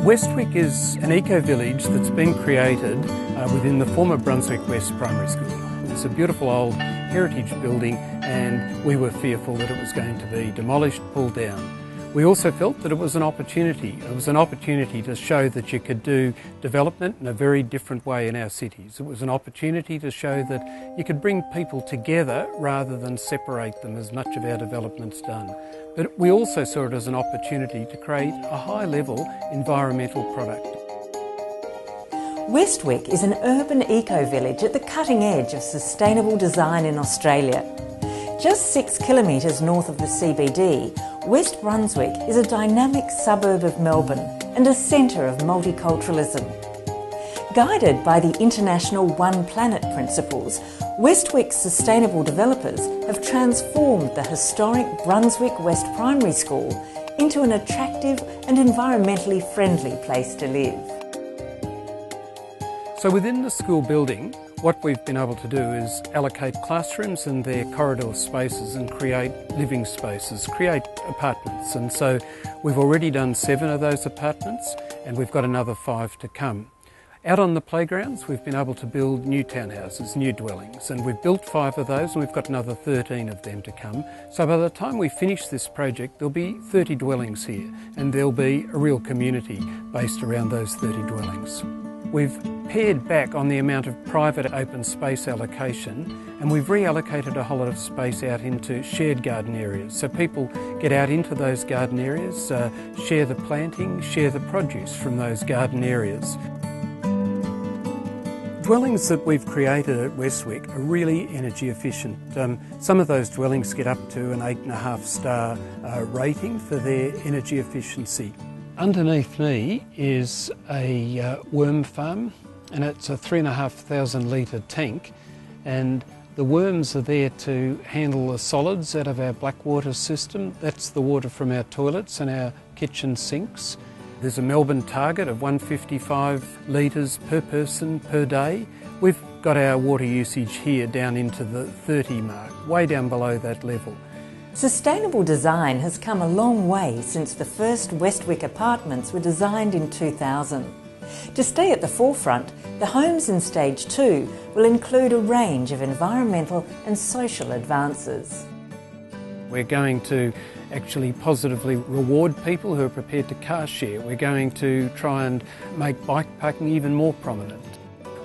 WestWyck is an eco-village that's been created within the former Brunswick West Primary School. It's a beautiful old heritage building and we were fearful that it was going to be demolished, pulled down. We also felt that it was an opportunity. It was an opportunity to show that you could do development in a very different way in our cities. It was an opportunity to show that you could bring people together rather than separate them as much of our development's done. But we also saw it as an opportunity to create a high-level environmental product. WestWyck is an urban eco-village at the cutting edge of sustainable design in Australia. Just 6 kilometres north of the CBD, West Brunswick is a dynamic suburb of Melbourne and a centre of multiculturalism. Guided by the international One Planet principles, WestWyck's sustainable developers have transformed the historic Brunswick West Primary School into an attractive and environmentally friendly place to live. So within the school building, what we've been able to do is allocate classrooms and their corridor spaces and create living spaces, create apartments. And so we've already done 7 of those apartments and we've got another 5 to come. Out on the playgrounds, we've been able to build new townhouses, new dwellings, and we've built 5 of those and we've got another 13 of them to come. So by the time we finish this project, there'll be 30 dwellings here and there'll be a real community based around those 30 dwellings. We've pared back on the amount of private open space allocation and we've reallocated a whole lot of space out into shared garden areas. So people get out into those garden areas, share the planting, share the produce from those garden areas. Dwellings that we've created at WestWyck are really energy efficient. Some of those dwellings get up to an 8.5 star rating for their energy efficiency. Underneath me is a worm farm and it's a 3,500 litre tank, and the worms are there to handle the solids out of our black water system. That's the water from our toilets and our kitchen sinks. There's a Melbourne target of 155 litres per person per day. We've got our water usage here down into the 30 mark, way down below that level. Sustainable design has come a long way since the first WestWyck apartments were designed in 2000. To stay at the forefront, the homes in Stage 2 will include a range of environmental and social advances. We're going to actually positively reward people who are prepared to car share. We're going to try and make bike parking even more prominent.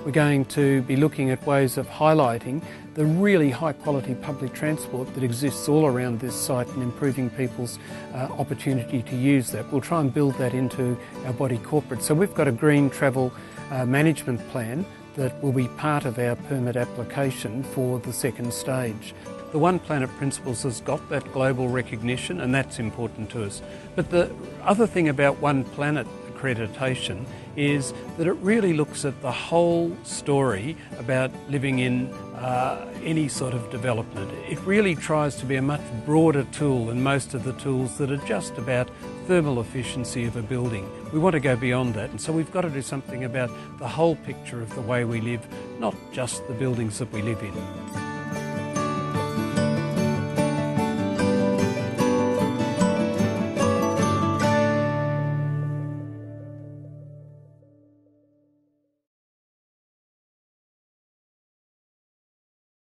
We're going to be looking at ways of highlighting the really high quality public transport that exists all around this site and improving people's opportunity to use that. We'll try and build that into our body corporate. So we've got a green travel management plan that will be part of our permit application for the second stage. The One Planet Principles has got that global recognition and that's important to us. But the other thing about One Planet accreditation is that it really looks at the whole story about living in any sort of development. It really tries to be a much broader tool than most of the tools that are just about thermal efficiency of a building. We want to go beyond that, and so we've got to do something about the whole picture of the way we live, not just the buildings that we live in.